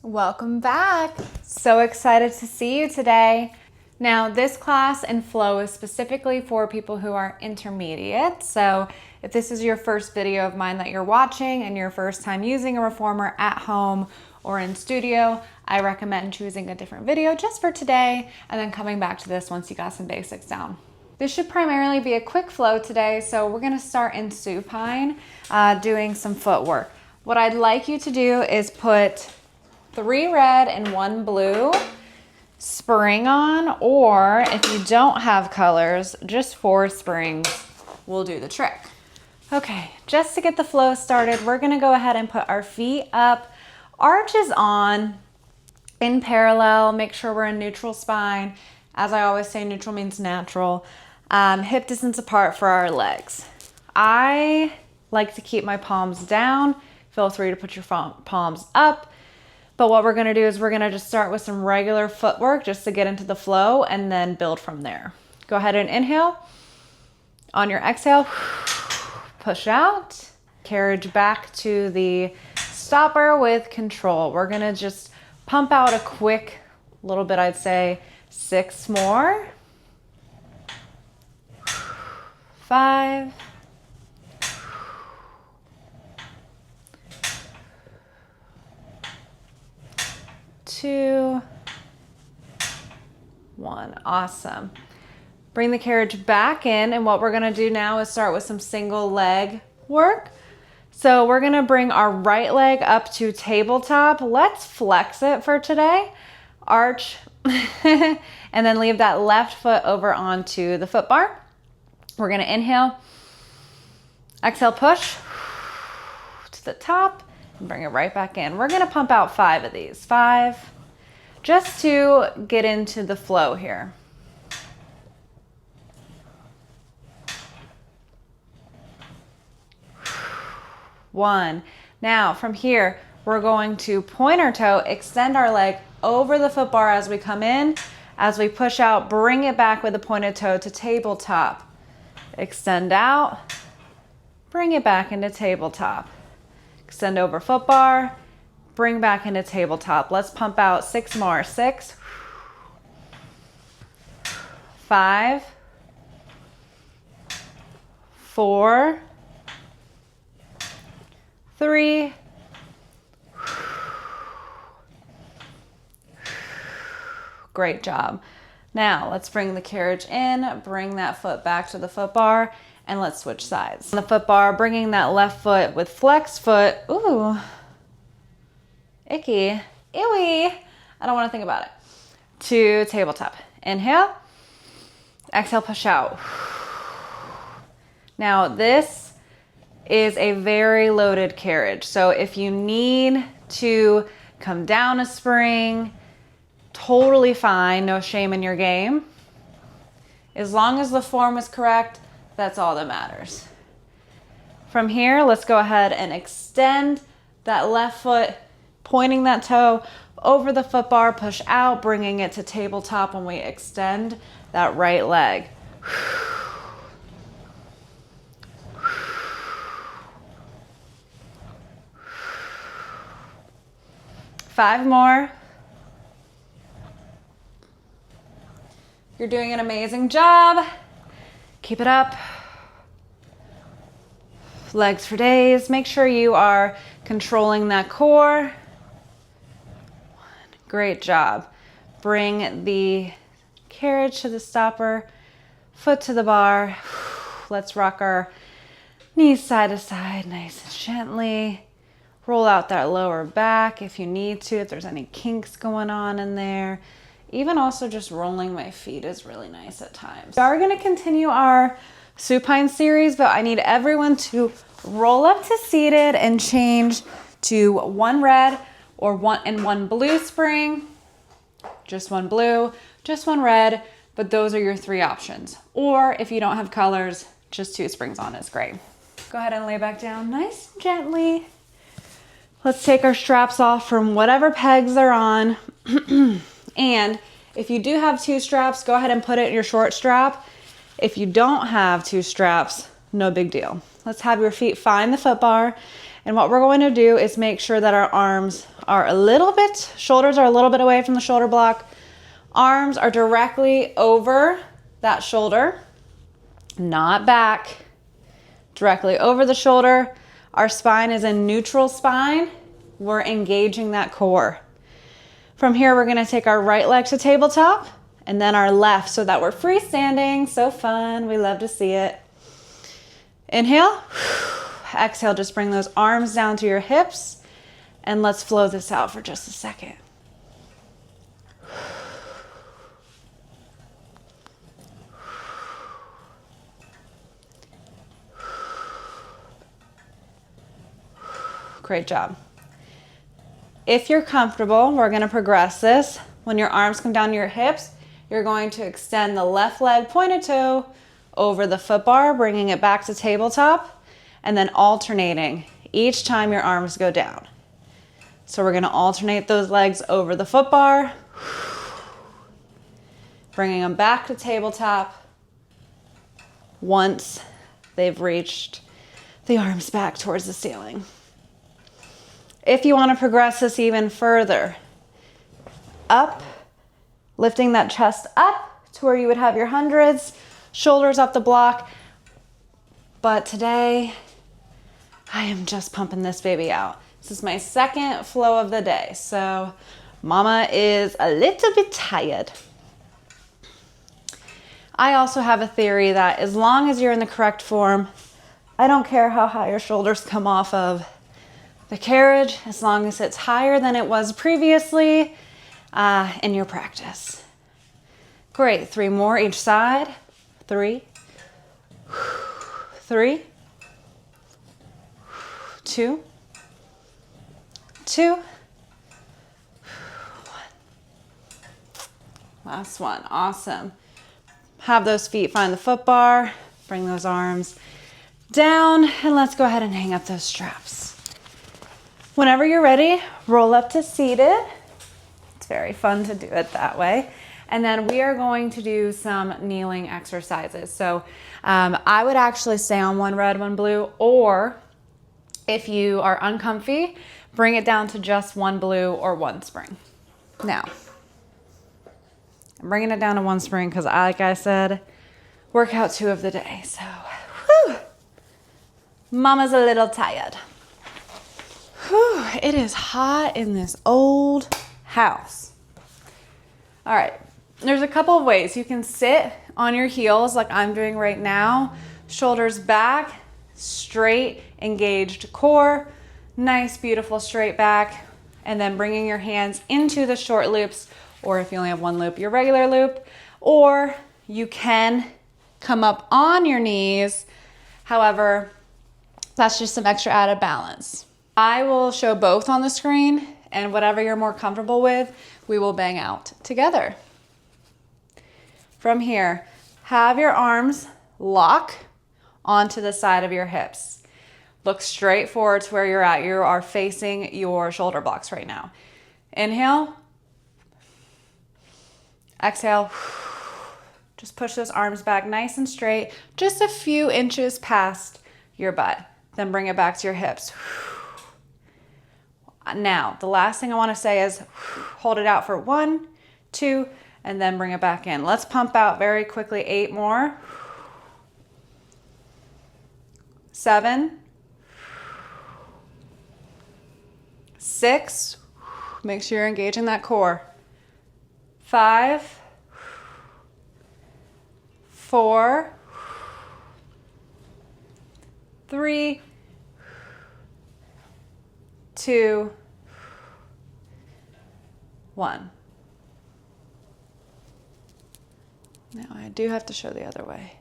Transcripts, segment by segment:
Welcome back. So excited to see you today. Now, this class and flow is specifically for people who are intermediate. So if this is your first video of mine that you're watching and your first time using a reformer at home or in studio, I recommend choosing a different video just for today and then coming back to this once you got some basics down. This should primarily be a quick flow today, so we're gonna start in supine, doing some footwork. What I'd like you to do is put 3 red and 1 blue spring on, or if you don't have colors, just 4 springs will do the trick. Okay, just to get the flow started, we're gonna go ahead and put our feet up, arches on, in parallel, make sure we're in neutral spine. As I always say, neutral means natural. Hip distance apart for our legs. I like to keep my palms down. Feel free to put your palms up. But what we're gonna do is we're gonna just start with some regular footwork just to get into the flow and then build from there. Go ahead and inhale. On your exhale, push out. Carriage back to the stopper with control. We're gonna just pump out a quick little bit, I'd say 6 more. 5. 2, 1. Awesome. Bring the carriage back in, and what we're gonna do now is start with some single leg work. So we're gonna bring our right leg up to tabletop. Let's flex it for today. Arch, and then leave that left foot over onto the foot bar. We're gonna inhale, exhale, push to the top, and bring it right back in. We're gonna pump out 5 of these. 5, just to get into the flow here. 1. Now from here, we're going to point our toe, extend our leg over the foot bar as we come in. As we push out, bring it back with the pointed toe to tabletop. Extend out, bring it back into tabletop. Extend over foot bar, bring back into tabletop. Let's pump out 6 more. 6, 5, 4, 3, 2. Great job. Now let's bring the carriage in, bring that foot back to the foot bar, and let's switch sides. On the foot bar, bringing that left foot with flex foot. Ooh, icky, ewy. I don't want to think about it. To tabletop. Inhale, exhale, push out. Now this is a very loaded carriage. So if you need to come down a spring, totally fine, no shame in your game. As long as the form is correct, that's all that matters. From here, let's go ahead and extend that left foot, pointing that toe over the foot bar, push out, bringing it to tabletop when we extend that right leg. 5 more. You're doing an amazing job. Keep it up. Legs for days. Make sure you are controlling that core. Great job. Bring the carriage to the stopper, foot to the bar. Let's rock our knees side to side, nice and gently. Roll out that lower back if you need to, if there's any kinks going on in there. Even also just rolling my feet is really nice at times. We are gonna continue our supine series, but I need everyone to roll up to seated and change to 1 red or 1 blue spring. Just 1 blue, just 1 red, but those are your 3 options. Or if you don't have colors, just 2 springs on is great. Go ahead and lay back down nice and gently. Let's take our straps off from whatever pegs they're on. And if you do have 2 straps, go ahead and put it in your short strap. If you don't have 2 straps, no big deal. Let's have your feet find the foot bar And what we're going to do is make sure that our arms are shoulders are a little bit away from the shoulder block. Arms are directly over that shoulder, not back, directly over the shoulder. Our spine is in neutral spine. We're engaging that core. From here, we're gonna take our right leg to tabletop and then our left so that we're freestanding. So fun, we love to see it. Inhale, exhale, just bring those arms down to your hips and let's flow this out for just a second. Great job. If you're comfortable, we're gonna progress this. When your arms come down to your hips, you're going to extend the left leg pointed toe over the foot bar, bringing it back to tabletop, and then alternating each time your arms go down. So we're gonna alternate those legs over the foot bar, bringing them back to tabletop once they've reached the arms back towards the ceiling. If you want to progress this even further, up, lifting that chest up to where you would have your hundreds, shoulders up the block. But today, I am just pumping this baby out. This is my second flow of the day, so mama is a little bit tired. I also have a theory that as long as you're in the correct form, I don't care how high your shoulders come off of the carriage, as long as it's higher than it was previously in your practice. Great, 3 more each side. 3, 3, 2, 2, 1. Last one, awesome. Have those feet find the foot bar, bring those arms down, and let's go ahead and hang up those straps. Whenever you're ready, roll up to seated. It's very fun to do it that way. And then we are going to do some kneeling exercises. So I would actually stay on one red, one blue, or if you are uncomfy, bring it down to just one blue or one spring. Now, I'm bringing it down to one spring because, like I said, workout 2 of the day. So, whew, mama's a little tired. Whew, it is hot in this old house. All right, there's a couple of ways. You can sit on your heels like I'm doing right now, shoulders back, straight, engaged core, nice, beautiful straight back, and then bringing your hands into the short loops, or if you only have one loop, your regular loop, or you can come up on your knees. However, that's just some extra added balance. I will show both on the screen, and whatever you're more comfortable with, we will bang out together. From here, have your arms lock onto the side of your hips. Look straight forward to where you're at. You are facing your shoulder blocks right now. Inhale. Exhale. Just push those arms back nice and straight, just a few inches past your butt. Then bring it back to your hips. Now, the last thing I want to say is hold it out for 1, 2, and then bring it back in. Let's pump out very quickly. 8 more. 7, 6. Make sure you're engaging that core. 5, 4, 3, 2, 1. Now I do have to show the other way.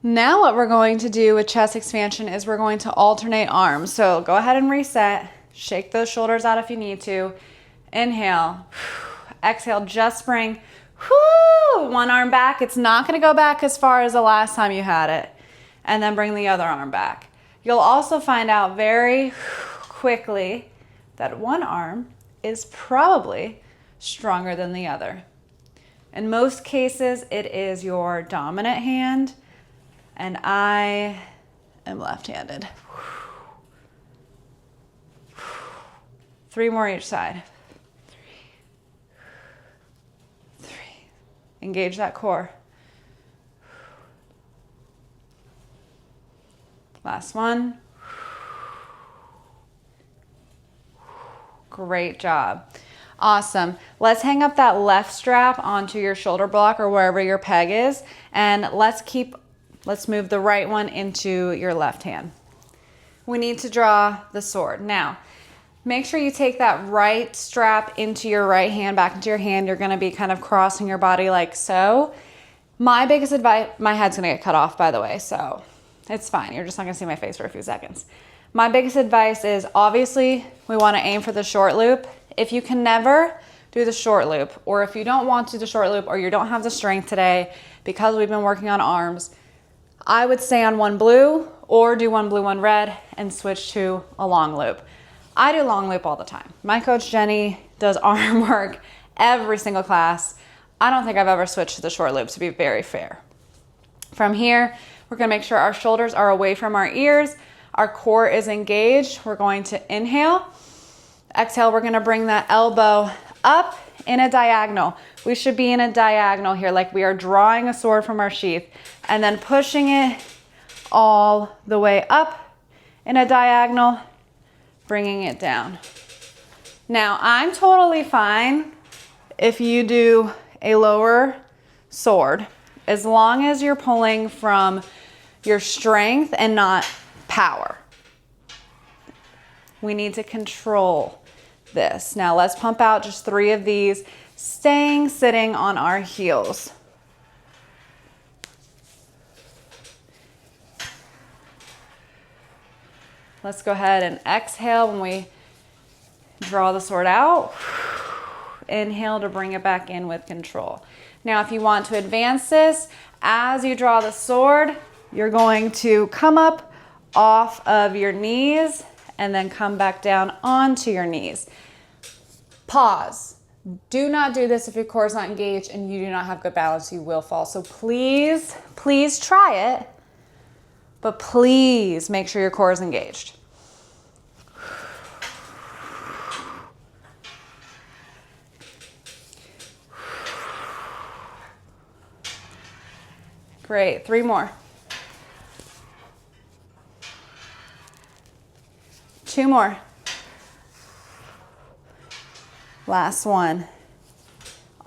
Now what we're going to do with chest expansion is we're going to alternate arms. So go ahead and reset. Shake those shoulders out if you need to. Inhale. Exhale, just bring one arm back. It's not going to go back as far as the last time you had it. And then bring the other arm back. You'll also find out very quickly that one arm is probably stronger than the other. In most cases, it is your dominant hand, and I am left-handed. 3 more each side. 3. Engage that core. Last one. Great job. Awesome. Let's hang up that left strap onto your shoulder block or wherever your peg is, and let's move the right one into your left hand. We need to draw the sword. Now, make sure you take that right strap into your right hand, back into your hand. You're going to be kind of crossing your body like so. My biggest advice, my head's going to get cut off, by the way, so it's fine. You're just not going to see my face for a few seconds. My biggest advice is, obviously, we want to aim for the short loop. If you can never do the short loop, or if you don't want to do the short loop, or you don't have the strength today because we've been working on arms, I would stay on one blue or do one blue, one red and switch to a long loop. I do long loop all the time. My coach Jenny does arm work every single class. I don't think I've ever switched to the short loop, to be very fair. From here, we're gonna make sure our shoulders are away from our ears. Our core is engaged. We're going to inhale. Exhale, we're gonna bring that elbow up in a diagonal. We should be in a diagonal here, like we are drawing a sword from our sheath, and then pushing it all the way up in a diagonal, bringing it down. Now, I'm totally fine if you do a lower sword, as long as you're pulling from your strength and not power. We need to control this. Now let's pump out just 3 of these, staying sitting on our heels. Let's go ahead and exhale when we draw the sword out. Inhale to bring it back in with control. Now, if you want to advance this, as you draw the sword, you're going to come up off of your knees and then come back down onto your knees. Pause. Do not do this if your core is not engaged and you do not have good balance. You will fall. So please, please try it, but please make sure your core is engaged. Great. 3 more. 2 more. Last one.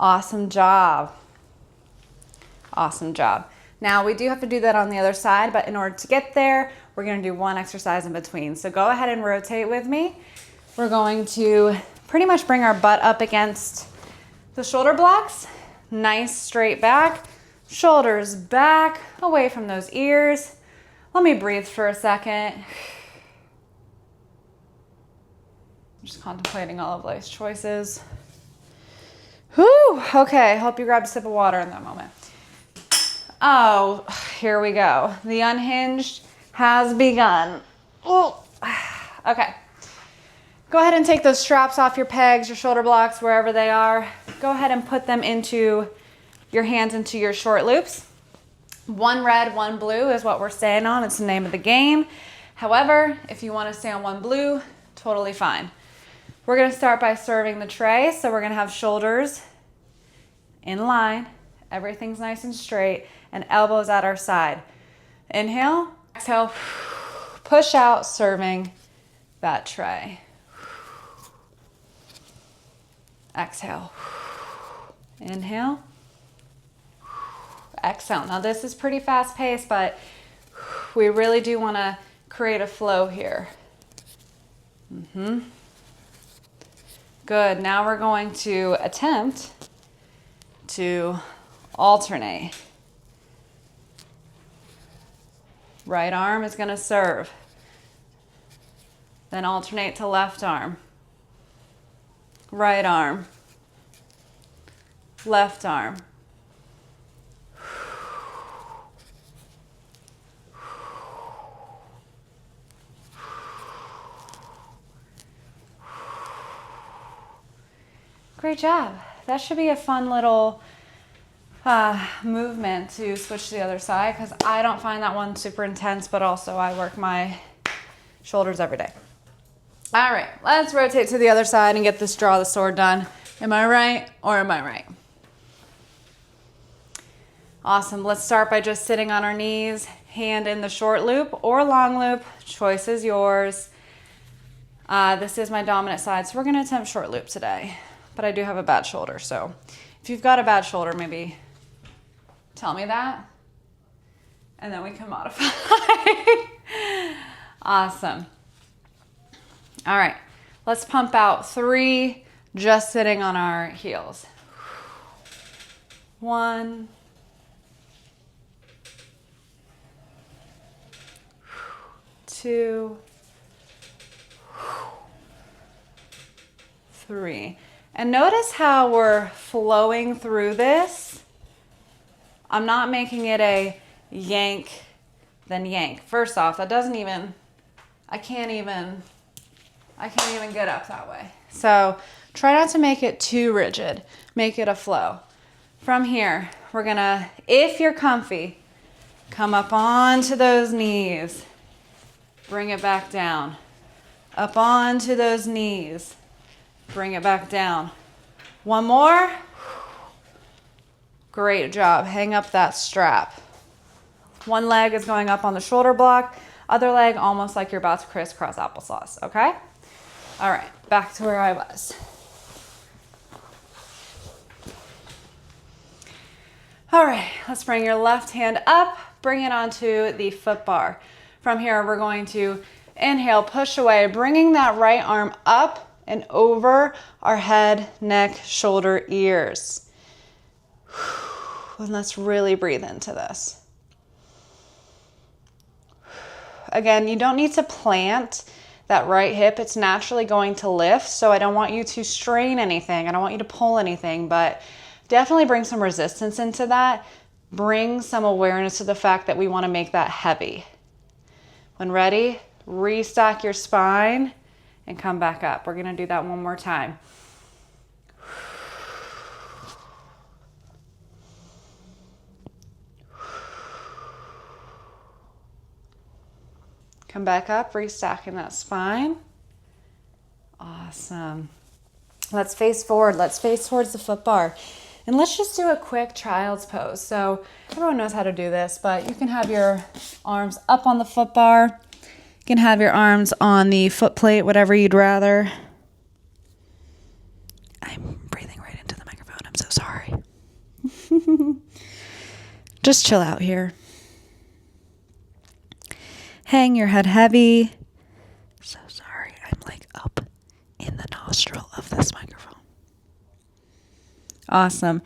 Awesome job. Awesome job. Now we do have to do that on the other side, but in order to get there, we're going to do one exercise in between. So go ahead and rotate with me. We're going to pretty much bring our butt up against the shoulder blocks. Nice straight back. Shoulders back, away from those ears. Let me breathe for a second. I'm just contemplating all of life's choices. Whew, okay, hope you grabbed a sip of water in that moment. Oh, here we go. The unhinged has begun. Ooh. Okay. Go ahead and take those straps off your pegs, your shoulder blocks, wherever they are. Go ahead and put them into your hands into your short loops. 1 red, 1 blue is what we're staying on. It's the name of the game. However, if you want to stay on 1 blue, totally fine. We're going to start by serving the tray. So we're going to have shoulders in line. Everything's nice and straight, and elbows at our side. Inhale, exhale, push out, serving that tray. Exhale. Inhale. Exhale. Now this is pretty fast paced, but we really do want to create a flow here. Good. Now we're going to attempt to alternate. Right arm is going to serve. Then alternate to left arm. Right arm. Left arm. Great job. That should be a fun little movement to switch to the other side, because I don't find that one super intense, but also I work my shoulders every day. All right, let's rotate to the other side and get this draw the sword done. Am I right or am I right? Awesome. Let's start by just sitting on our knees, hand in the short loop or long loop. Choice is yours. This is my dominant side, so we're going to attempt short loop today. But I do have a bad shoulder, so if you've got a bad shoulder, maybe tell me that, and then we can modify. Awesome. All right, let's pump out 3 just sitting on our heels. 1, 2, 3. And notice how we're flowing through this. I'm not making it a yank, then yank. First off, that doesn't even, I can't even get up that way. So try not to make it too rigid. Make it a flow. From here, we're gonna, if you're comfy, come up onto those knees. Bring it back down. Up onto those knees. Bring it back down. One more. Great job. Hang up that strap. One leg is going up on the shoulder block. Other leg almost like you're about to crisscross applesauce, okay? All right, back to where I was. All right, let's bring your left hand up. Bring it onto the foot bar. From here, we're going to inhale, push away, bringing that right arm up and over our head, neck, shoulder, ears. And let's really breathe into this. Again, you don't need to plant that right hip. It's naturally going to lift, so I don't want you to strain anything. I don't want you to pull anything, but definitely bring some resistance into that. Bring some awareness to the fact that we want to make that heavy. When ready, restack your spine and come back up. We're going to do that one more time. Come back up, restacking that spine. Awesome. Let's face forward. Let's face towards the foot bar. And let's just do a quick child's pose. So everyone knows how to do this, but you can have your arms up on the foot bar. You can have your arms on the foot plate, whatever you'd rather. I'm breathing right into the microphone. I'm so sorry. Just chill out here. Hang your head heavy. So sorry. I'm like up in the nostril of this microphone. Awesome.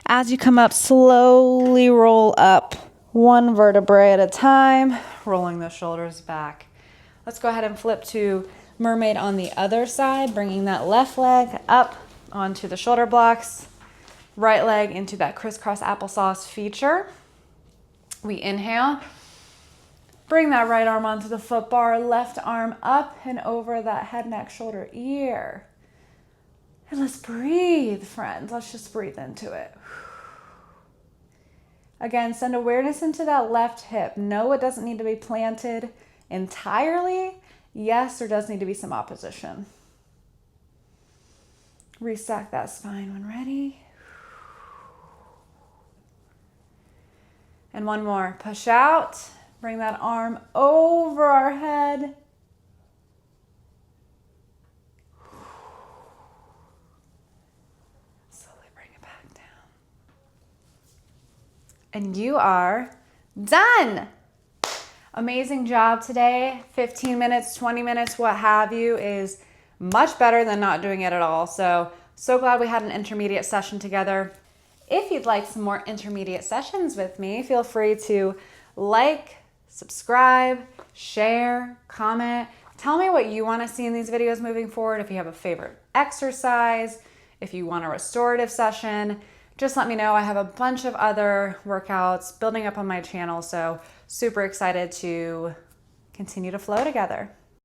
As you come up, slowly roll up one vertebrae at a time, rolling the shoulders back. Let's go ahead and flip to mermaid on the other side, bringing that left leg up onto the shoulder blocks, right leg into that crisscross applesauce feature. We inhale, bring that right arm onto the foot bar, left arm up and over that head, neck, shoulder, ear. And let's breathe, friends. Let's just breathe into it. Again, send awareness into that left hip. No, it doesn't need to be planted entirely. Yes, there does need to be some opposition. Restack that spine when ready. And one more. Push out. Bring that arm over our head. And you are done. Amazing job today. 15 minutes, 20 minutes, what have you, is much better than not doing it at all. So glad we had an intermediate session together. If you'd like some more intermediate sessions with me, feel free to like, subscribe, share, comment. Tell me what you want to see in these videos moving forward. If you have a favorite exercise, if you want a restorative session, just let me know. I have a bunch of other workouts building up on my channel, so super excited to continue to flow together.